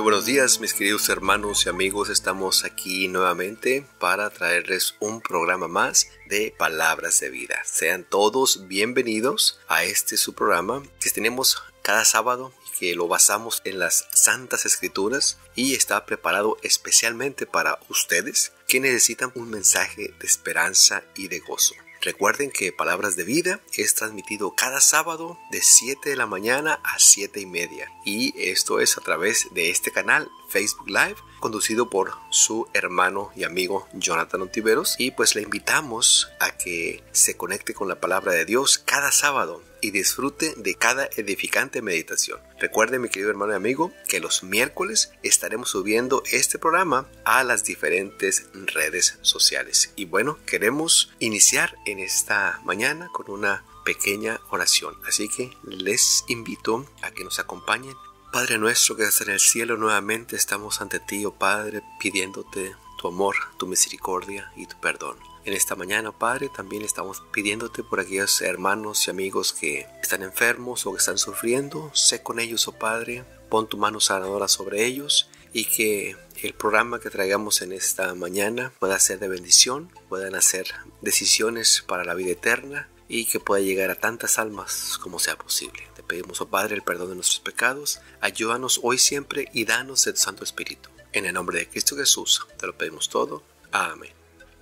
buenos días, mis queridos hermanos y amigos. Estamos aquí nuevamente para traerles un programa más de Palabras de Vida. Sean todos bienvenidos a su programa que tenemos cada sábado y que lo basamos en las Santas Escrituras y está preparado especialmente para ustedes que necesitan un mensaje de esperanza y de gozo. Recuerden que Palabras de Vida es transmitido cada sábado de 7 de la mañana a 7:30 y esto es a través de este canal Facebook Live conducido por su hermano y amigo Jonathan Ontiveros, y pues le invitamos a que se conecte con la palabra de Dios cada sábado y disfrute de cada edificante meditación. Recuerde, mi querido hermano y amigo, que los miércoles estaremos subiendo este programa a las diferentes redes sociales. Y bueno, queremos iniciar en esta mañana con una pequeña oración. Así que les invito a que nos acompañen. Padre nuestro que estás en el cielo, nuevamente estamos ante ti, oh Padre, pidiéndote tu amor, tu misericordia y tu perdón. En esta mañana, Padre, también estamos pidiéndote por aquellos hermanos y amigos que están enfermos o que están sufriendo. Sé con ellos, oh Padre, pon tu mano sanadora sobre ellos y que el programa que traigamos en esta mañana pueda ser de bendición, puedan hacer decisiones para la vida eterna y que pueda llegar a tantas almas como sea posible. Te pedimos, oh Padre, el perdón de nuestros pecados. Ayúdanos hoy siempre y danos el Santo Espíritu. En el nombre de Cristo Jesús te lo pedimos todo. Amén.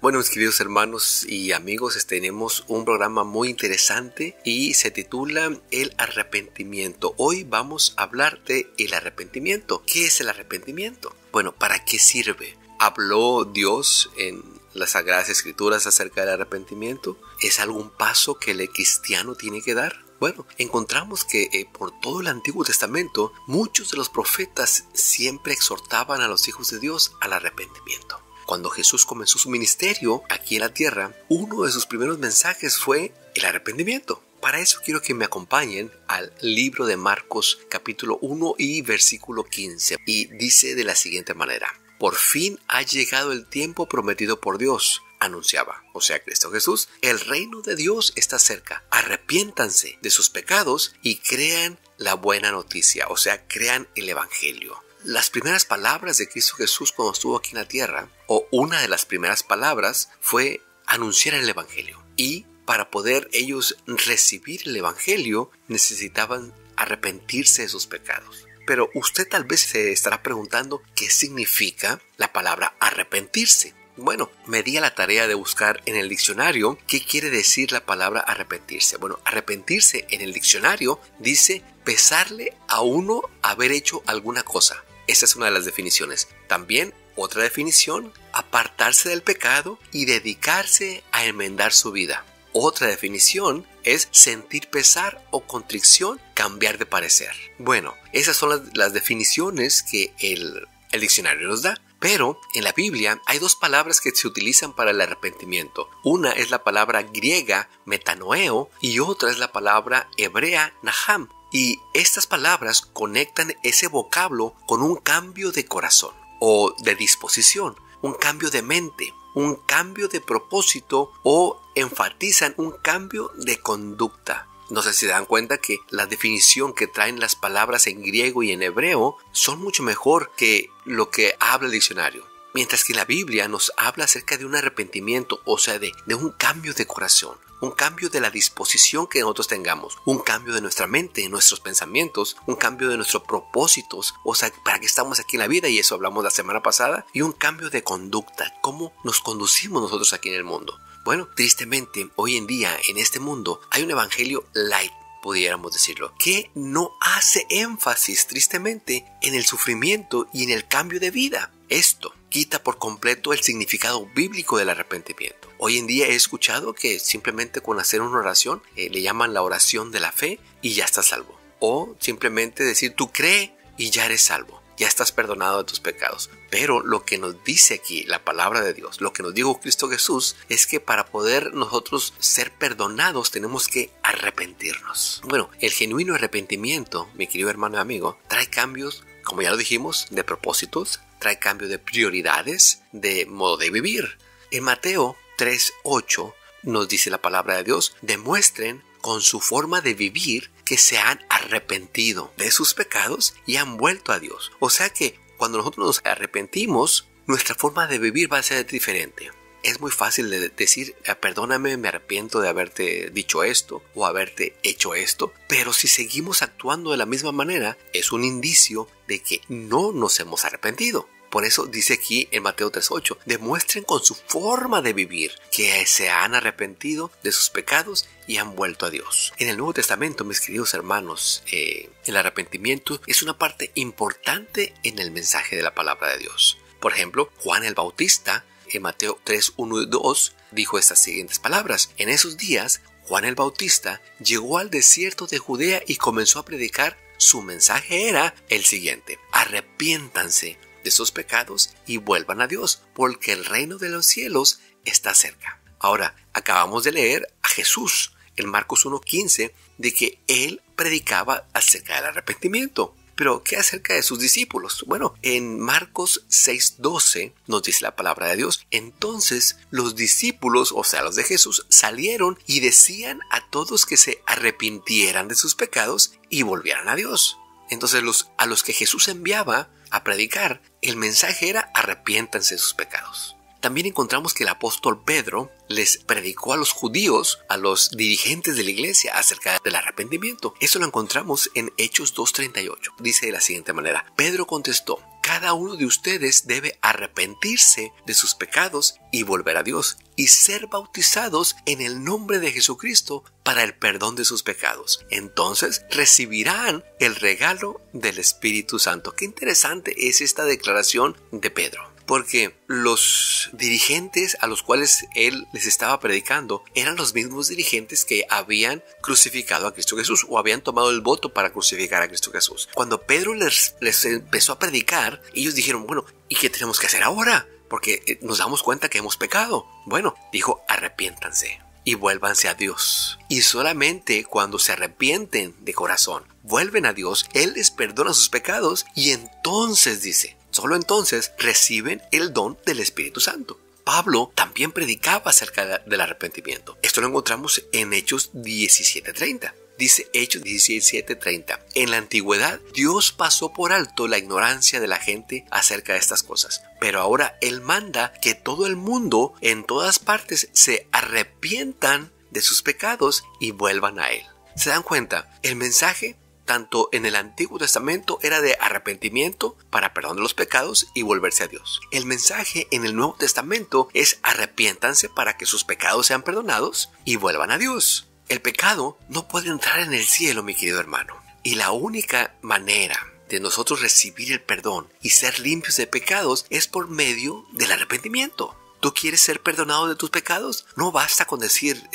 Bueno, mis queridos hermanos y amigos, tenemos un programa muy interesante y se titula El arrepentimiento. Hoy vamos a hablar de el arrepentimiento. ¿Qué es el arrepentimiento? Bueno, ¿para qué sirve? ¿Habló Dios en las Sagradas Escrituras acerca del arrepentimiento? ¿Es algún paso que el cristiano tiene que dar? Bueno, encontramos que por todo el Antiguo Testamento, muchos de los profetas siempre exhortaban a los hijos de Dios al arrepentimiento. Cuando Jesús comenzó su ministerio aquí en la tierra, uno de sus primeros mensajes fue el arrepentimiento. Para eso quiero que me acompañen al libro de Marcos capítulo 1 y versículo 15. Y dice de la siguiente manera: por fin ha llegado el tiempo prometido por Dios, anunciaba, o sea, Cristo Jesús. El reino de Dios está cerca. Arrepiéntanse de sus pecados y crean la buena noticia, o sea, crean el evangelio. Las primeras palabras de Cristo Jesús cuando estuvo aquí en la tierra, o una de las primeras palabras, fue anunciar el evangelio. Y para poder ellos recibir el evangelio, necesitaban arrepentirse de sus pecados. Pero usted tal vez se estará preguntando qué significa la palabra arrepentirse. Bueno, me di a la tarea de buscar en el diccionario qué quiere decir la palabra arrepentirse. Bueno, arrepentirse en el diccionario dice pesarle a uno haber hecho alguna cosa. Esa es una de las definiciones. También otra definición, apartarse del pecado y dedicarse a enmendar su vida. Otra definición es sentir pesar o contrición, cambiar de parecer. Bueno, esas son las definiciones que el diccionario nos da. Pero en la Biblia hay dos palabras que se utilizan para el arrepentimiento. Una es la palabra griega metanoeo y otra es la palabra hebrea naham. Y estas palabras conectan ese vocablo con un cambio de corazón o de disposición, un cambio de mente, un cambio de propósito o enfatizan un cambio de conducta. No sé si se dan cuenta que la definición que traen las palabras en griego y en hebreo son mucho mejor que lo que habla el diccionario. Mientras que la Biblia nos habla acerca de un arrepentimiento, o sea, de un cambio de corazón, un cambio de la disposición que nosotros tengamos, un cambio de nuestra mente, de nuestros pensamientos, un cambio de nuestros propósitos, o sea, para qué estamos aquí en la vida, y eso hablamos la semana pasada, y un cambio de conducta, cómo nos conducimos nosotros aquí en el mundo. Bueno, tristemente, hoy en día, en este mundo, hay un evangelio light, pudiéramos decirlo, que no hace énfasis, tristemente, en el sufrimiento y en el cambio de vida. Esto quita por completo el significado bíblico del arrepentimiento. Hoy en día he escuchado que simplemente con hacer una oración, le llaman la oración de la fe y ya estás salvo. O simplemente decir, tú cree y ya eres salvo. Ya estás perdonado de tus pecados. Pero lo que nos dice aquí la palabra de Dios, lo que nos dijo Cristo Jesús, es que para poder nosotros ser perdonados tenemos que arrepentirnos. Bueno, el genuino arrepentimiento, mi querido hermano y amigo, trae cambios, como ya lo dijimos, de propósitos, trae cambio de prioridades, de modo de vivir. En Mateo 3:8 nos dice la palabra de Dios, demuestren con su forma de vivir que se han arrepentido de sus pecados y han vuelto a Dios. O sea que cuando nosotros nos arrepentimos, nuestra forma de vivir va a ser diferente. Es muy fácil de decir, perdóname, me arrepiento de haberte dicho esto o haberte hecho esto, pero si seguimos actuando de la misma manera, es un indicio de que no nos hemos arrepentido. Por eso dice aquí en Mateo 3:8, demuestren con su forma de vivir que se han arrepentido de sus pecados y han vuelto a Dios. En el Nuevo Testamento, mis queridos hermanos, el arrepentimiento es una parte importante en el mensaje de la palabra de Dios. Por ejemplo, Juan el Bautista, en Mateo 3:1 y 2, dijo estas siguientes palabras. En esos días, Juan el Bautista llegó al desierto de Judea y comenzó a predicar. Su mensaje era el siguiente: arrepiéntanse de sus pecados y vuelvan a Dios, porque el reino de los cielos está cerca. Ahora, acabamos de leer a Jesús en Marcos 1:15 de que él predicaba acerca del arrepentimiento. Pero, ¿qué acerca de sus discípulos? Bueno, en Marcos 6:12 nos dice la palabra de Dios. Entonces, los discípulos, o sea, los de Jesús, salieron y decían a todos que se arrepintieran de sus pecados y volvieran a Dios. Entonces, a los que Jesús enviaba a predicar, el mensaje era arrepiéntanse de sus pecados. También encontramos que el apóstol Pedro les predicó a los judíos, a los dirigentes de la iglesia, acerca del arrepentimiento. Eso lo encontramos en Hechos 2:38. Dice de la siguiente manera: Pedro contestó, cada uno de ustedes debe arrepentirse de sus pecados y volver a Dios y ser bautizados en el nombre de Jesucristo para el perdón de sus pecados. Entonces recibirán el regalo del Espíritu Santo. Qué interesante es esta declaración de Pedro. Porque los dirigentes a los cuales él les estaba predicando eran los mismos dirigentes que habían crucificado a Cristo Jesús o habían tomado el voto para crucificar a Cristo Jesús. Cuando Pedro les empezó a predicar, ellos dijeron, bueno, ¿y qué tenemos que hacer ahora? Porque nos damos cuenta que hemos pecado. Bueno, dijo, arrepiéntanse y vuélvanse a Dios. Y solamente cuando se arrepienten de corazón, vuelven a Dios, Él les perdona sus pecados y entonces dice, solo entonces reciben el don del Espíritu Santo. Pablo también predicaba acerca del arrepentimiento. Esto lo encontramos en Hechos 17:30. Dice Hechos 17:30. En la antigüedad, Dios pasó por alto la ignorancia de la gente acerca de estas cosas. Pero ahora Él manda que todo el mundo, en todas partes, se arrepientan de sus pecados y vuelvan a Él. ¿Se dan cuenta? El mensaje tanto en el Antiguo Testamento era de arrepentimiento para perdón de los pecados y volverse a Dios. El mensaje en el Nuevo Testamento es arrepiéntanse para que sus pecados sean perdonados y vuelvan a Dios. El pecado no puede entrar en el cielo, mi querido hermano. Y la única manera de nosotros recibir el perdón y ser limpios de pecados es por medio del arrepentimiento. ¿Tú quieres ser perdonado de tus pecados? No basta con decir,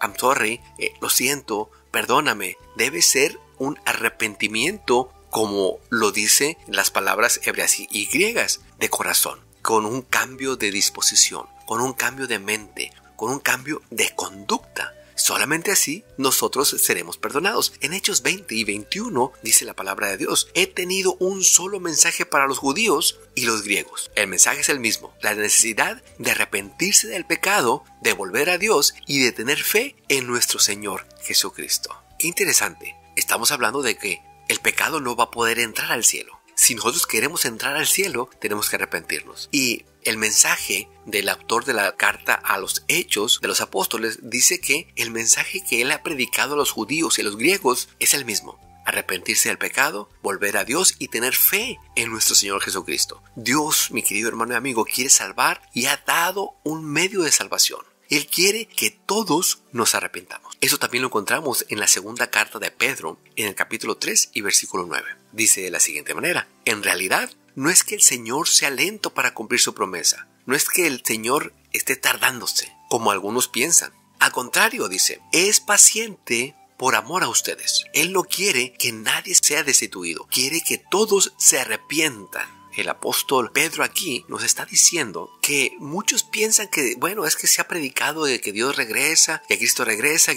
I'm sorry, lo siento, perdóname. Debe ser un arrepentimiento, como lo dice las palabras hebreas y griegas, de corazón, con un cambio de disposición, con un cambio de mente, con un cambio de conducta. Solamente así nosotros seremos perdonados. En Hechos 20 y 21 dice la palabra de Dios: he tenido un solo mensaje para los judíos y los griegos. El mensaje es el mismo: la necesidad de arrepentirse del pecado, de volver a Dios y de tener fe en nuestro Señor Jesucristo. Qué interesante. Estamos hablando de que el pecado no va a poder entrar al cielo. Si nosotros queremos entrar al cielo, tenemos que arrepentirnos. Y el mensaje del autor de la carta a los Hechos de los Apóstoles dice que el mensaje que él ha predicado a los judíos y a los griegos es el mismo: arrepentirse del pecado, volver a Dios y tener fe en nuestro Señor Jesucristo. Dios, mi querido hermano y amigo, quiere salvar y ha dado un medio de salvación. Él quiere que todos nos arrepentamos. Eso también lo encontramos en la segunda carta de Pedro, en el capítulo 3 y versículo 9. Dice de la siguiente manera: en realidad, no es que el Señor sea lento para cumplir su promesa. No es que el Señor esté tardándose, como algunos piensan. Al contrario, dice, es paciente por amor a ustedes. Él no quiere que nadie sea destituido. Quiere que todos se arrepientan. El apóstol Pedro aquí nos está diciendo que muchos piensan que, bueno, es que se ha predicado de que Dios regresa, que Cristo regresa,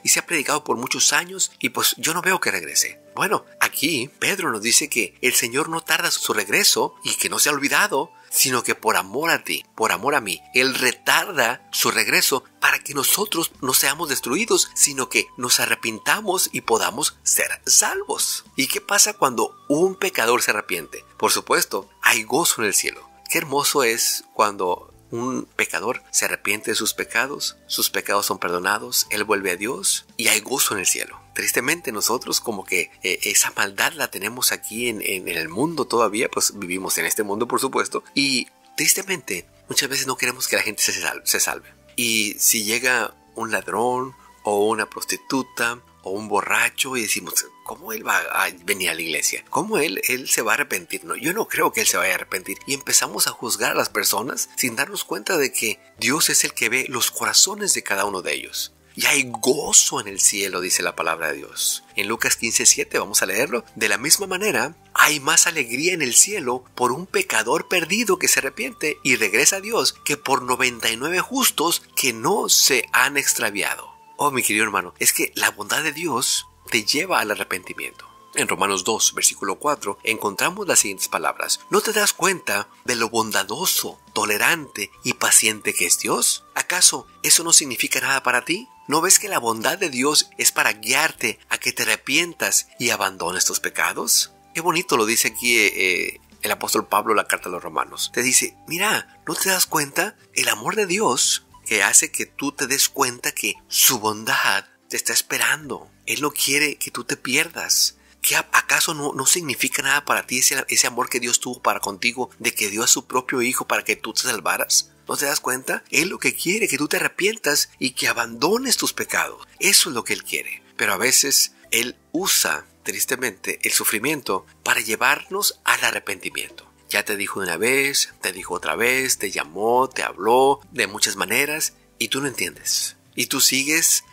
y se ha predicado por muchos años y pues yo no veo que regrese. Bueno, aquí Pedro nos dice que el Señor no tarda su regreso y que no se ha olvidado, sino que por amor a ti, por amor a mí, Él retarda su regreso para que nosotros no seamos destruidos, sino que nos arrepintamos y podamos ser salvos. ¿Y qué pasa cuando un pecador se arrepiente? Por supuesto, hay gozo en el cielo. Qué hermoso es cuando un pecador se arrepiente de sus pecados son perdonados, él vuelve a Dios y hay gozo en el cielo. Tristemente nosotros como que esa maldad la tenemos aquí en el mundo todavía, pues vivimos en este mundo por supuesto, y tristemente muchas veces no queremos que la gente se salve. Y si llega un ladrón o una prostituta o un borracho y decimos, ¿cómo él va a venir a la iglesia? ¿Cómo él se va a arrepentir? No, yo no creo que él se vaya a arrepentir. Y empezamos a juzgar a las personas sin darnos cuenta de que Dios es el que ve los corazones de cada uno de ellos. Y hay gozo en el cielo, dice la palabra de Dios. En Lucas 15:7, vamos a leerlo. De la misma manera, hay más alegría en el cielo por un pecador perdido que se arrepiente y regresa a Dios que por 99 justos que no se han extraviado. Oh, mi querido hermano, es que la bondad de Dios te lleva al arrepentimiento. En Romanos 2, versículo 4, encontramos las siguientes palabras. ¿No te das cuenta de lo bondadoso, tolerante y paciente que es Dios? ¿Acaso eso no significa nada para ti? ¿No ves que la bondad de Dios es para guiarte a que te arrepientas y abandones tus pecados? Qué bonito lo dice aquí el apóstol Pablo en la carta a los Romanos. Te dice, mira, ¿no te das cuenta? El amor de Dios que hace que tú te des cuenta que su bondad te está esperando. Él no quiere que tú te pierdas. ¿Qué acaso no significa nada para ti ese amor que Dios tuvo para contigo, de que dio a su propio hijo para que tú te salvaras? ¿No te das cuenta? Él lo que quiere es que tú te arrepientas y que abandones tus pecados. Eso es lo que Él quiere. Pero a veces Él usa, tristemente, el sufrimiento para llevarnos al arrepentimiento. Ya te dijo una vez, te dijo otra vez, te llamó, te habló de muchas maneras y tú no entiendes. Y tú sigues,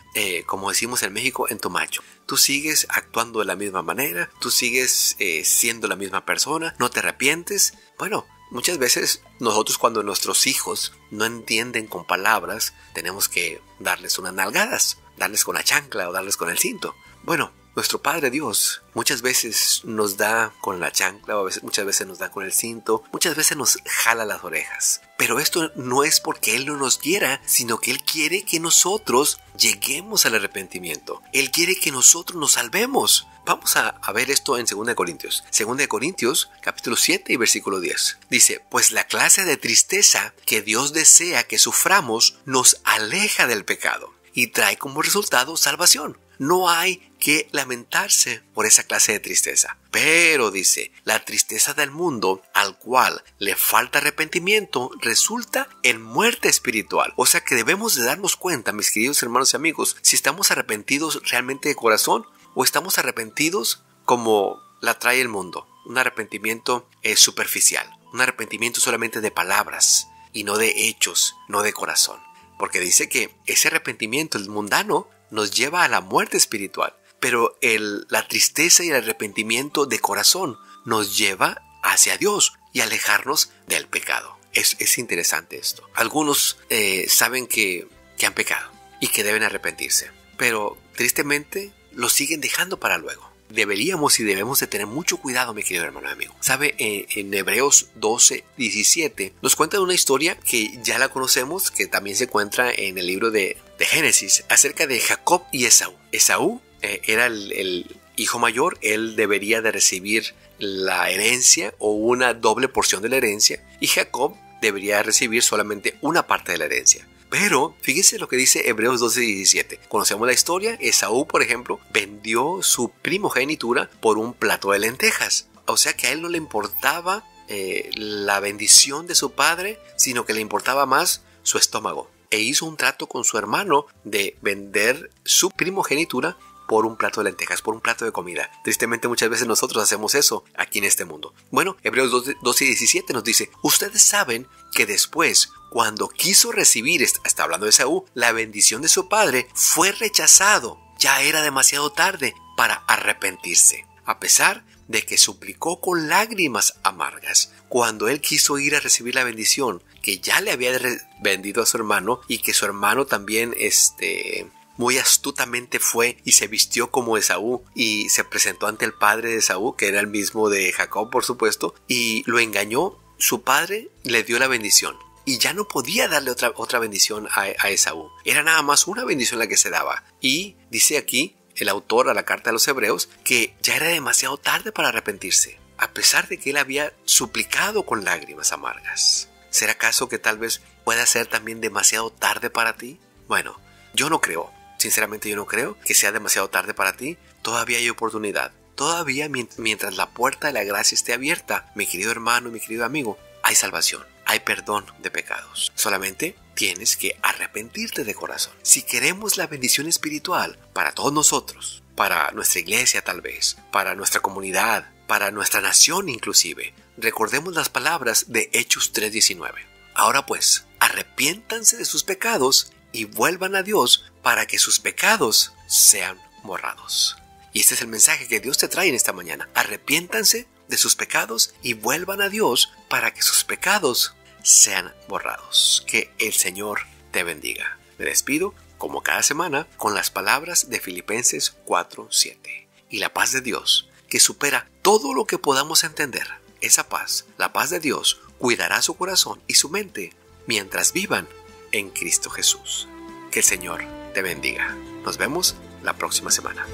como decimos en México, en tu macho. Tú sigues actuando de la misma manera, tú sigues siendo la misma persona, no te arrepientes. Bueno, muchas veces nosotros cuando nuestros hijos no entienden con palabras, tenemos que darles unas nalgadas, darles con la chancla o darles con el cinto. Bueno, nuestro Padre Dios muchas veces nos da con la chancla, o muchas veces nos da con el cinto, muchas veces nos jala las orejas. Pero esto no es porque Él no nos quiera, sino que Él quiere que nosotros lleguemos al arrepentimiento. Él quiere que nosotros nos salvemos. Vamos a ver esto en 2 Corintios. 2 Corintios, capítulo 7 y versículo 10. Dice, pues la clase de tristeza que Dios desea que suframos nos aleja del pecado y trae como resultado salvación. No hay que lamentarse por esa clase de tristeza. Pero dice, la tristeza del mundo al cual le falta arrepentimiento resulta en muerte espiritual. O sea que debemos de darnos cuenta, mis queridos hermanos y amigos, si estamos arrepentidos realmente de corazón o estamos arrepentidos como la trae el mundo. Un arrepentimiento superficial, un arrepentimiento solamente de palabras y no de hechos, no de corazón. Porque dice que ese arrepentimiento, el mundano, nos lleva a la muerte espiritual. Pero la tristeza y el arrepentimiento de corazón nos lleva hacia Dios y alejarnos del pecado. Es interesante esto. Algunos saben que han pecado y que deben arrepentirse. Pero tristemente lo siguen dejando para luego. Deberíamos y debemos de tener mucho cuidado, mi querido hermano y amigo. ¿Sabe? En Hebreos 12:17 nos cuenta una historia que ya la conocemos, que también se encuentra en el libro de Génesis, acerca de Jacob y Esaú. Esaú era el hijo mayor, él debería de recibir la herencia o una doble porción de la herencia, y Jacob debería recibir solamente una parte de la herencia. Pero fíjese lo que dice Hebreos 12:17. Conocemos la historia. Esaú, por ejemplo, vendió su primogenitura por un plato de lentejas. O sea que a él no le importaba la bendición de su padre, sino que le importaba más su estómago. E hizo un trato con su hermano de vender su primogenitura por un plato de lentejas, por un plato de comida. Tristemente muchas veces nosotros hacemos eso aquí en este mundo. Bueno, Hebreos 12:17 nos dice, ustedes saben que después, cuando quiso recibir, está hablando de Esaú, la bendición de su padre, fue rechazado. Ya era demasiado tarde para arrepentirse, a pesar de que suplicó con lágrimas amargas. Cuando él quiso ir a recibir la bendición que ya le había vendido a su hermano, y que su hermano también muy astutamente fue y se vistió como Esaú y se presentó ante el padre de Esaú, que era el mismo de Jacob, por supuesto, y lo engañó su padre le dio la bendición y ya no podía darle otra bendición a Esaú. Era nada más una bendición la que se daba. Y dice aquí el autor a la carta de los Hebreos que ya era demasiado tarde para arrepentirse, a pesar de que él había suplicado con lágrimas amargas. ¿Será acaso que tal vez pueda ser también demasiado tarde para ti? Bueno, yo no creo. Sinceramente yo no creo que sea demasiado tarde para ti. Todavía hay oportunidad. Todavía mientras la puerta de la gracia esté abierta, mi querido hermano y mi querido amigo, hay salvación, hay perdón de pecados. Solamente tienes que arrepentirte de corazón. Si queremos la bendición espiritual para todos nosotros, para nuestra iglesia tal vez, para nuestra comunidad, para nuestra nación inclusive, recordemos las palabras de Hechos 3:19. Ahora pues, arrepiéntanse de sus pecados y vuelvan a Dios para que sus pecados sean borrados. Y este es el mensaje que Dios te trae en esta mañana. Arrepiéntanse de sus pecados y vuelvan a Dios para que sus pecados sean borrados. Que el Señor te bendiga. Me despido, como cada semana, con las palabras de Filipenses 4:7. Y la paz de Dios, que supera todo lo que podamos entender, esa paz, la paz de Dios, cuidará su corazón y su mente mientras vivan en Cristo Jesús. Que el Señor te bendiga. Nos vemos la próxima semana.